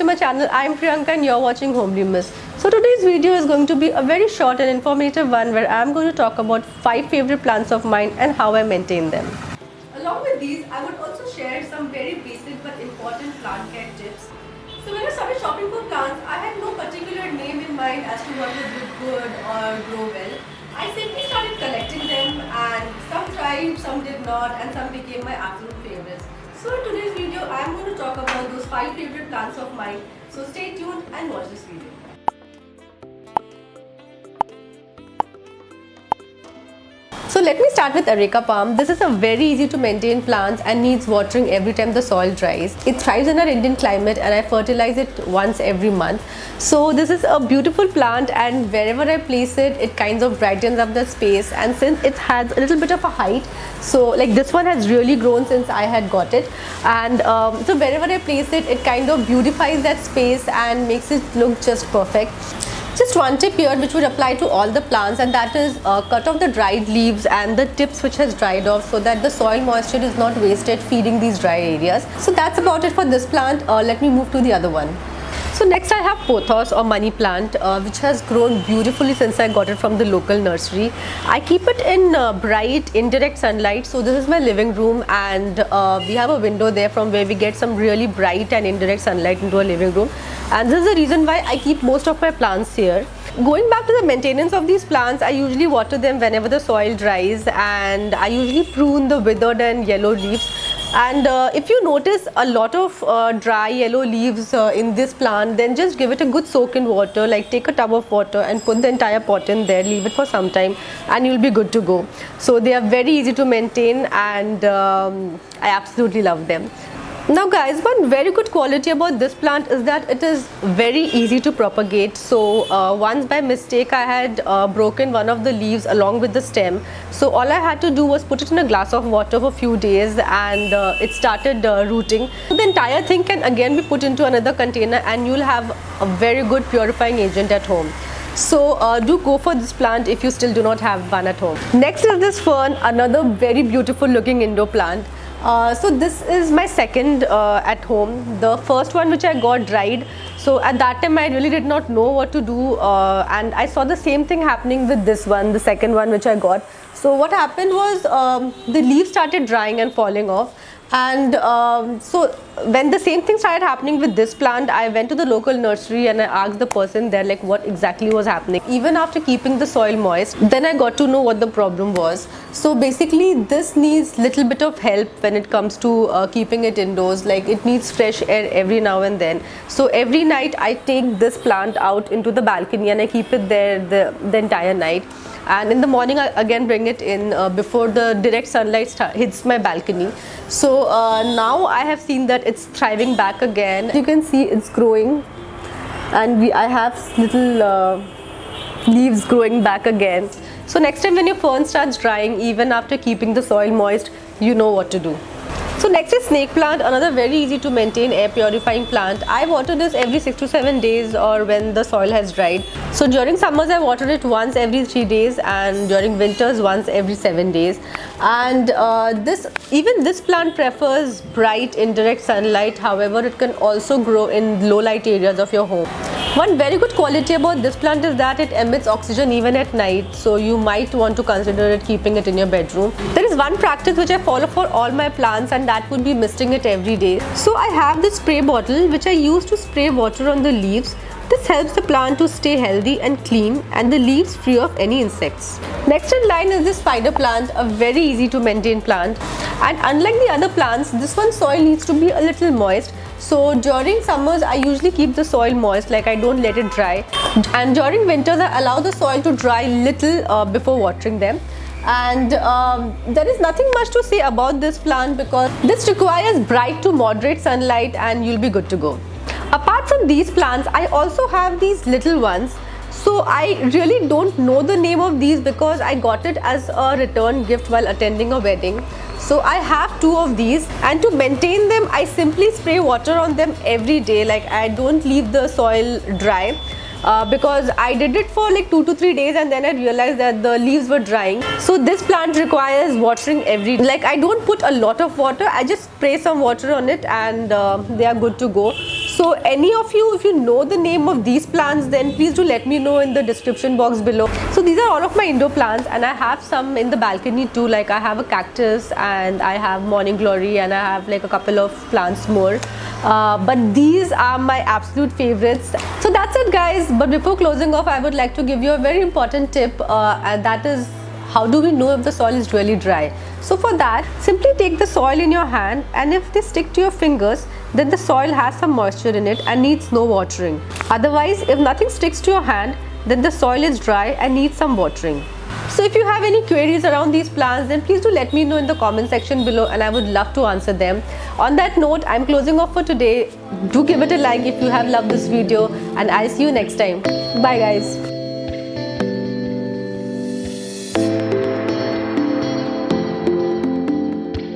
to my channel. I'm Priyanka and you're watching Homely Miss. So today's video is going to be a very short and informative one where I'm going to talk about 5 favorite plants of mine and how I maintain them. Along with these, I would also share some very basic but important plant care tips. So when I started shopping for plants, I had no particular name in mind as to what would look good or grow well. I simply started collecting them and some thrived, some did not, and some became my absolute favorites. So in today's video, I am going to talk about those 5 favorite plants of mine. So stay tuned and watch this video. So let me start with Areca palm. This is a very easy to maintain plant and needs watering every time the soil dries. It thrives in our Indian climate and I fertilize it once every month. So this is a beautiful plant and wherever I place it, it kind of brightens up the space, and since it has a little bit of a height, so like this one has really grown since I had got it, and so wherever I place it, it kind of beautifies that space and makes it look just perfect. Just one tip here which would apply to all the plants, and that is cut off the dried leaves and the tips which has dried off so that the soil moisture is not wasted feeding these dry areas. So that's about it for this plant. Let me move to the other one. So next I have pothos or money plant, which has grown beautifully since I got it from the local nursery. I keep it in bright indirect sunlight. So this is my living room and we have a window there from where we get some really bright and indirect sunlight into our living room, and this is the reason why I keep most of my plants here. Going back to the maintenance of these plants, I usually water them whenever the soil dries, and I usually prune the withered and yellow leaves. And if you notice a lot of dry yellow leaves in this plant, then just give it a good soak in water, like take a tub of water and put the entire pot in there, leave it for some time and you'll be good to go. So they are very easy to maintain and I absolutely love them. Now guys, one very good quality about this plant is that it is very easy to propagate. So once by mistake I had broken one of the leaves along with the stem. So all I had to do was put it in a glass of water for a few days and it started rooting. So the entire thing can again be put into another container and you'll have a very good purifying agent at home. So do go for this plant if you still do not have one at home. Next is this fern, another very beautiful looking indoor plant. So this is my second at home. The first one which I got dried, so at that time I really did not know what to do, and I saw the same thing happening with this one, the second one which I got. So what happened was the leaves started drying and falling off, and so when the same thing started happening with this plant, I went to the local nursery and I asked the person there like what exactly was happening. Even after keeping the soil moist, then I got to know what the problem was. So basically this needs little bit of help when it comes to keeping it indoors. Like it needs fresh air every now and then. So every night I take this plant out into the balcony and I keep it there the entire night. And in the morning I again bring it in before the direct sunlight hits my balcony. So now I have seen that it's thriving back again. You can see it's growing and I have little leaves growing back again. So next time when your fern starts drying, even after keeping the soil moist, you know what to do. So next is snake plant, another very easy to maintain air purifying plant. I water this every 6 to 7 days or when the soil has dried. So during summers I water it once every 3 days and during winters once every 7 days. And even this plant prefers bright indirect sunlight. However, it can also grow in low light areas of your home. One very good quality about this plant is that it emits oxygen even at night, so you might want to consider it keeping it in your bedroom. There is one practice which I follow for all my plants, and that would be misting it every day. So I have this spray bottle which I use to spray water on the leaves. This helps the plant to stay healthy and clean and the leaves free of any insects. Next in line is this spider plant, a very easy to maintain plant. And unlike the other plants, this one's soil needs to be a little moist. So during summers I usually keep the soil moist, like I don't let it dry. And during winters I allow the soil to dry little before watering them. And there is nothing much to say about this plant because this requires bright to moderate sunlight and you'll be good to go. Apart from these plants, I also have these little ones. So I really don't know the name of these because I got it as a return gift while attending a wedding. So I have 2 of these, and to maintain them I simply spray water on them every day. Like I don't leave the soil dry. Because I did it for like 2 to 3 days and then I realized that the leaves were drying. So this plant requires watering every day. Like I don't put a lot of water, I just spray some water on it and they are good to go. So any of you, if you know the name of these plants, then please do let me know in the description box below. So these are all of my indoor plants, and I have some in the balcony too. Like I have a cactus, and I have morning glory, and I have like a couple of plants more. But these are my absolute favorites. So that's it guys, but before closing off, I would like to give you a very important tip, and that is, how do we know if the soil is really dry? So for that, simply take the soil in your hand, and if they stick to your fingers, then the soil has some moisture in it and needs no watering. Otherwise, if nothing sticks to your hand, then the soil is dry and needs some watering. So if you have any queries around these plants, then please do let me know in the comment section below, and I would love to answer them. On that note, I'm closing off for today. Do give it a like if you have loved this video, and I'll see you next time. Bye guys.